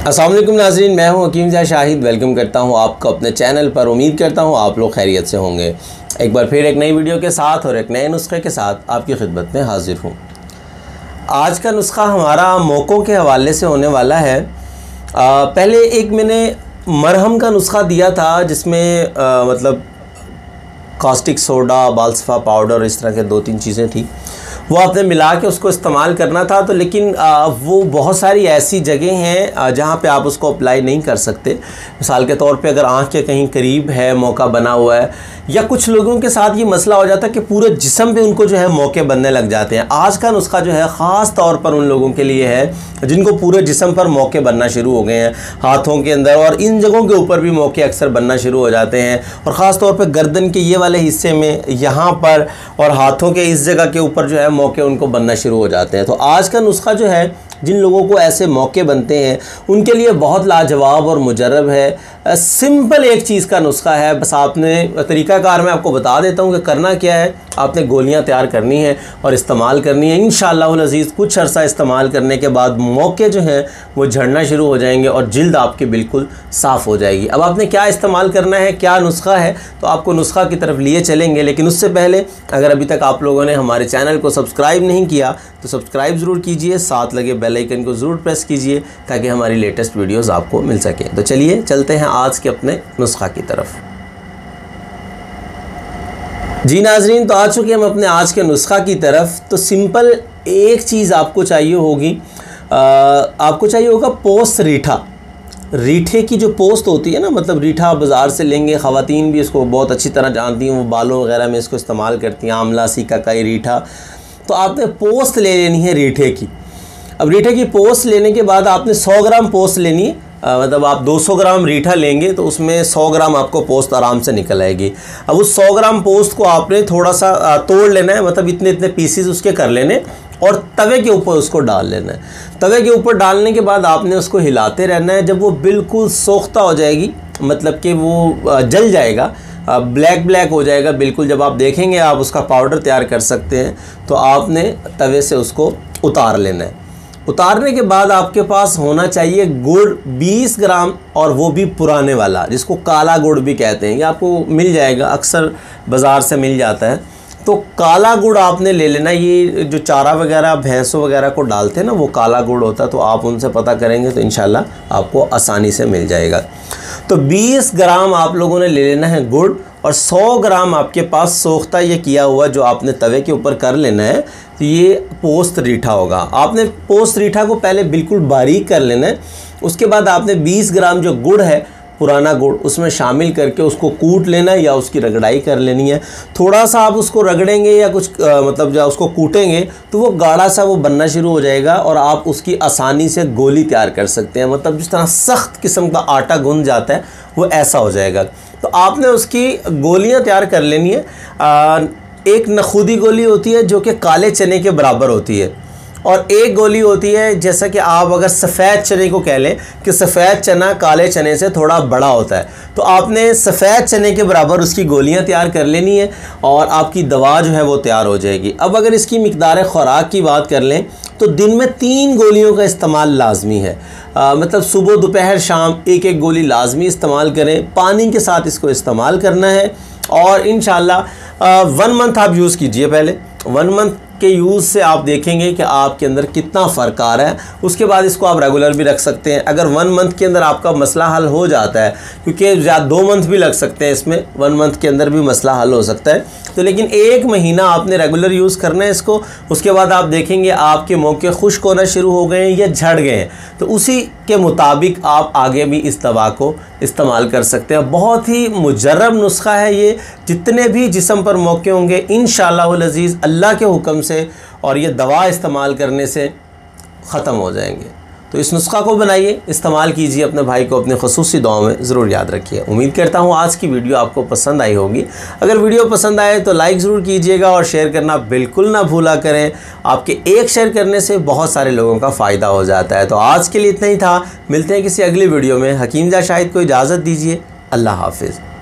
अस्सलाम वालेकुम नाज़रीन, मैं हूं हकीम ज़ा शाहिद। वेलकम करता हूं आपको अपने चैनल पर। उम्मीद करता हूं आप लोग खैरियत से होंगे। एक बार फिर एक नई वीडियो के साथ और एक नए नुस्खे के साथ आपकी खिदमत में हाज़िर हूं। आज का नुस्खा हमारा मौक़ों के हवाले से होने वाला है। पहले एक मैंने मरहम का नुस्खा दिया था जिसमें मतलब कास्टिक सोडा, बालसफ़ा पाउडर, इस तरह के 2-3 चीज़ें थी, वो आपने मिला के उसको इस्तेमाल करना था। तो लेकिन वो बहुत सारी ऐसी जगह हैं जहाँ पे आप उसको अप्लाई नहीं कर सकते। मिसाल के तौर पे अगर आँख के कहीं करीब है मौका बना हुआ है, या कुछ लोगों के साथ ये मसला हो जाता है कि पूरे जिस्म पे उनको जो है मौके बनने लग जाते हैं। आज का नुस्खा जो है ख़ास तौर पर उन लोगों के लिए है जिनको पूरे जिस्म पर मौके बनना शुरू हो गए हैं, हाथों के अंदर और इन जगहों के ऊपर भी मौके अक्सर बनना शुरू हो जाते हैं। और ख़ास तौर पर गर्दन के ये वाले हिस्से में, यहाँ पर और हाथों के इस जगह के ऊपर जो है मौके उनको बनना शुरू हो जाते हैं। तो आज का नुस्खा जो है, जिन लोगों को ऐसे मौके बनते हैं उनके लिए बहुत लाजवाब और मुजर्रब है। सिंपल एक चीज़ का नुस्खा है। बस आपने तरीक़ाकार मैं आपको बता देता हूँ कि करना क्या है। आपने गोलियाँ तैयार करनी है और इस्तेमाल करनी है। इंशाअल्लाहुल अज़ीज़ कुछ अर्सा इस्तेमाल करने के बाद मौके जो हैं वो झड़ना शुरू हो जाएंगे और जिल्द आपकी बिल्कुल साफ़ हो जाएगी। अब आपने क्या इस्तेमाल करना है, क्या नुस्खा है, तो आपको नुस्खा की तरफ लिए चलेंगे। लेकिन उससे पहले अगर अभी तक आप लोगों ने हमारे चैनल को सब्सक्राइब नहीं किया तो सब्सक्राइब ज़रूर कीजिए, साथ लगे बेल आइकन को ज़रूर प्रेस कीजिए ताकि हमारी लेटेस्ट वीडियोज़ आपको मिल सकें। तो चलिए चलते हैं आज के अपने नुस्खा की तरफ। जी नाज़रीन, तो आ चुके हम अपने आज के नुस्खा की तरफ। तो सिंपल एक चीज़ आपको चाहिए होगी, आपको चाहिए होगा पोस्त रीठा। रीठे की जो पोस्त होती है ना, मतलब रीठा बाज़ार से लेंगे, ख़वातीन भी इसको बहुत अच्छी तरह जानती हैं, वो बालों वगैरह में इसको इस्तेमाल करती हैं, आंवला, सीकाकाई, रीठा। तो आपने पोस्त ले लेनी है रीठे की। अब रीठे की पोस्त लेने के बाद आपने 100 ग्राम पोस्त लेनी है। मतलब आप 200 ग्राम रीठा लेंगे तो उसमें 100 ग्राम आपको पोस्त आराम से निकल आएगी। अब उस 100 ग्राम पोस्त को आपने थोड़ा सा तोड़ लेना है, मतलब इतने इतने पीसेस उसके कर लेने और तवे के ऊपर उसको डाल लेना है। तवे के ऊपर डालने के बाद आपने उसको हिलाते रहना है। जब वो बिल्कुल सोख्ता हो जाएगी, मतलब कि वो जल जाएगा, ब्लैक ब्लैक हो जाएगा बिल्कुल, जब आप देखेंगे आप उसका पाउडर तैयार कर सकते हैं, तो आपने तवे से उसको उतार लेना है। उतारने के बाद आपके पास होना चाहिए गुड़ 20 ग्राम, और वो भी पुराने वाला, जिसको काला गुड़ भी कहते हैं। ये आपको मिल जाएगा, अक्सर बाज़ार से मिल जाता है। तो काला गुड़ आपने ले लेना। ये जो चारा वगैरह भैंसों वगैरह को डालते हैं ना, वो काला गुड़ होता है। तो आप उनसे पता करेंगे तो इंशाल्लाह आपको आसानी से मिल जाएगा। तो 20 ग्राम आप लोगों ने ले लेना है गुड़, और 100 ग्राम आपके पास सोख्ता ये किया हुआ जो आपने तवे के ऊपर कर लेना है। तो ये पोस्त रीठा होगा। आपने पोस्त रीठा को पहले बिल्कुल बारीक कर लेना है। उसके बाद आपने 20 ग्राम जो गुड़ है, पुराना गुड़, उसमें शामिल करके उसको कूट लेना है या उसकी रगड़ाई कर लेनी है। थोड़ा सा आप उसको रगड़ेंगे या कुछ मतलब जब उसको कूटेंगे तो वो गाढ़ा सा वो बनना शुरू हो जाएगा और आप उसकी आसानी से गोली तैयार कर सकते हैं। मतलब जिस तरह सख्त किस्म का आटा गूंद जाता है वो ऐसा हो जाएगा। तो आपने उसकी गोलियां तैयार कर लेनी है। एक नखूदी गोली होती है जो कि काले चने के बराबर होती है, और एक गोली होती है जैसा कि आप अगर सफ़ेद चने को कह लें कि सफ़ेद चना काले चने से थोड़ा बड़ा होता है। तो आपने सफ़ेद चने के बराबर उसकी गोलियां तैयार कर लेनी है और आपकी दवा जो है वो तैयार हो जाएगी। अब अगर इसकी मिक़दार ख़ुराक की बात कर लें तो दिन में 3 गोलियों का इस्तेमाल लाजमी है। मतलब सुबह, दोपहर, शाम एक एक गोली लाजमी इस्तेमाल करें। पानी के साथ इसको इस्तेमाल करना है और इंशाअल्लाह 1 मंथ आप यूज़ कीजिए। पहले 1 मंथ के यूज़ से आप देखेंगे कि आपके अंदर कितना फ़र्क आ रहा है। उसके बाद इसको आप रेगुलर भी रख सकते हैं। अगर 1 मंथ के अंदर आपका मसला हल हो जाता है, क्योंकि 2 मंथ भी लग सकते हैं इसमें, 1 मंथ के अंदर भी मसला हल हो सकता है, तो लेकिन 1 महीना आपने रेगुलर यूज़ करना है इसको। उसके बाद आप देखेंगे आपके मौके खुश्क होना शुरू हो गए हैं या झड़ गए हैं, तो उसी के मुताबिक आप आगे भी इस दवा को इस्तेमाल कर सकते हैं। बहुत ही मुजर्रब नुस्खा है ये। जितने भी जिस्म पर मौके होंगे इंशाअल्लाहुल अज़ीज़ अल्लाह के हुक्म से और ये दवा इस्तेमाल करने से ख़त्म हो जाएंगे। तो इस नुस्खा को बनाइए, इस्तेमाल कीजिए, अपने भाई को अपने ख़ुसूसी दुआओं में ज़रूर याद रखिए। उम्मीद करता हूँ आज की वीडियो आपको पसंद आई होगी। अगर वीडियो पसंद आए तो लाइक ज़रूर कीजिएगा और शेयर करना बिल्कुल ना भूला करें। आपके एक शेयर करने से बहुत सारे लोगों का फ़ायदा हो जाता है। तो आज के लिए इतना ही था। मिलते हैं किसी अगली वीडियो में। हकीम ज़ा शाहिद को इजाज़त दीजिए। अल्लाह हाफ़िज़।